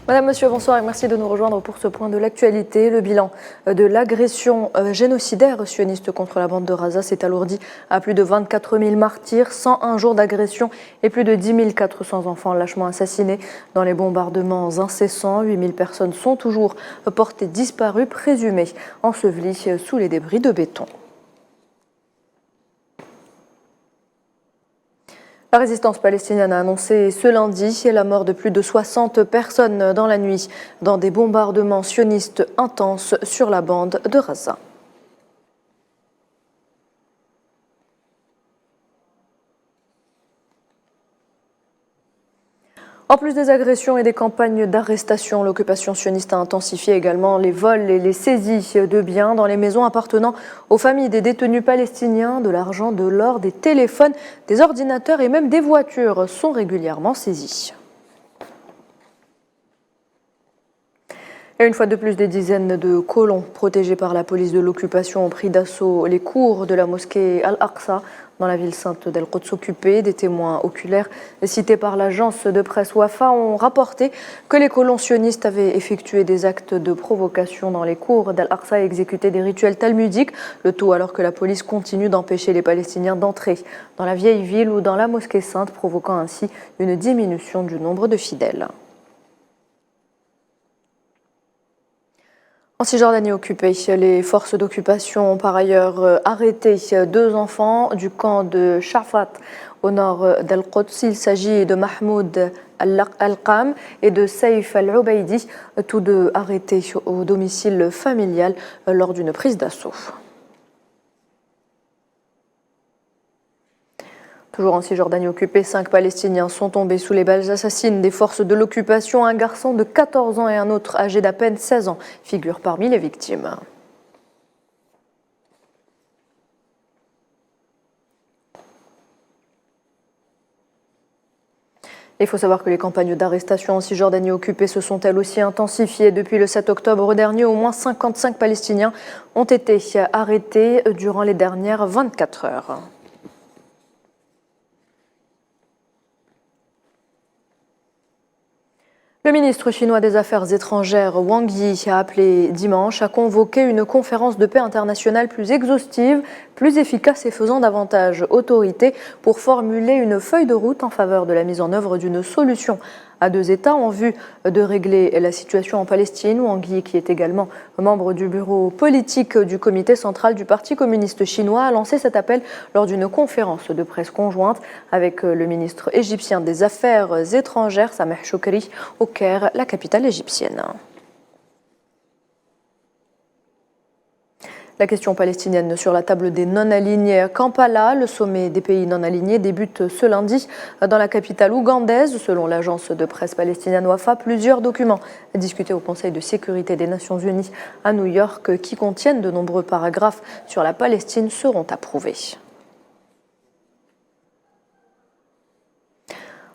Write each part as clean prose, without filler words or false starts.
Madame, Monsieur, bonsoir et merci de nous rejoindre pour ce point de l'actualité. Le bilan de l'agression génocidaire sioniste contre la bande de Gaza s'est alourdi à plus de 24 000 martyrs, 101 jours d'agression et plus de 10 400 enfants lâchement assassinés dans les bombardements incessants. 8 000 personnes sont toujours portées disparues, présumées ensevelies sous les débris de béton. La résistance palestinienne a annoncé ce lundi la mort de plus de 60 personnes dans la nuit dans des bombardements sionistes intenses sur la bande de Gaza. En plus des agressions et des campagnes d'arrestation, l'occupation sioniste a intensifié également les vols et les saisies de biens dans les maisons appartenant aux familles des détenus palestiniens. De l'argent, de l'or, des téléphones, des ordinateurs et même des voitures sont régulièrement saisis. Et une fois de plus, des dizaines de colons protégés par la police de l'occupation ont pris d'assaut les cours de la mosquée Al-Aqsa dans la ville sainte d'Al-Quds occupée. Des témoins oculaires cités par l'agence de presse Wafa ont rapporté que les colons sionistes avaient effectué des actes de provocation dans les cours d'Al-Aqsa et exécuté des rituels talmudiques, le tout alors que la police continue d'empêcher les Palestiniens d'entrer dans la vieille ville ou dans la mosquée sainte, provoquant ainsi une diminution du nombre de fidèles. En Cisjordanie occupée, les forces d'occupation ont par ailleurs arrêté 2 enfants du camp de Shafat au nord d'Al-Quds. Il s'agit de Mahmoud Al-Qam et de Saif Al-Ubaidi, tous deux arrêtés au domicile familial lors d'une prise d'assaut. Toujours en Cisjordanie occupée, 5 Palestiniens sont tombés sous les balles assassines des forces de l'occupation. Un garçon de 14 ans et un autre âgé d'à peine 16 ans figurent parmi les victimes. Il faut savoir que les campagnes d'arrestation en Cisjordanie occupée se sont elles aussi intensifiées. Depuis le 7 octobre dernier, au moins 55 Palestiniens ont été arrêtés durant les dernières 24 heures. Le ministre chinois des Affaires étrangères Wang Yi a appelé dimanche à convoquer une conférence de paix internationale plus exhaustive, plus efficace et faisant davantage autorité pour formuler une feuille de route en faveur de la mise en œuvre d'une solution à 2 États en vue de régler la situation en Palestine. Wang Yi, qui est également membre du bureau politique du comité central du Parti communiste chinois, a lancé cet appel lors d'une conférence de presse conjointe avec le ministre égyptien des Affaires étrangères, Sameh Shoukry, au Caire, la capitale égyptienne. La question palestinienne sur la table des non-alignés à Kampala. Le sommet des pays non-alignés débute ce lundi dans la capitale ougandaise. Selon l'agence de presse palestinienne Wafa, plusieurs documents discutés au Conseil de sécurité des Nations Unies à New York qui contiennent de nombreux paragraphes sur la Palestine seront approuvés.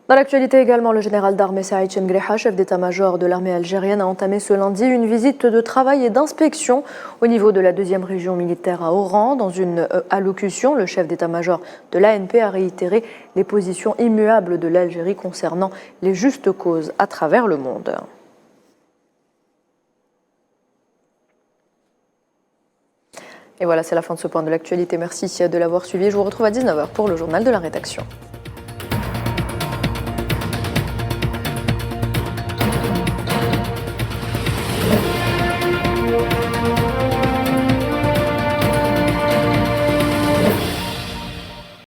Dans l'actualité également, le général d'armée Saïd Chengreha, chef d'état-major de l'armée algérienne, a entamé ce lundi une visite de travail et d'inspection au niveau de la 2e région militaire à Oran. Dans une allocution, le chef d'état-major de l'ANP a réitéré les positions immuables de l'Algérie concernant les justes causes à travers le monde. Et voilà, c'est la fin de ce point de l'actualité. Merci de l'avoir suivi. Je vous retrouve à 19 h pour le journal de la rédaction.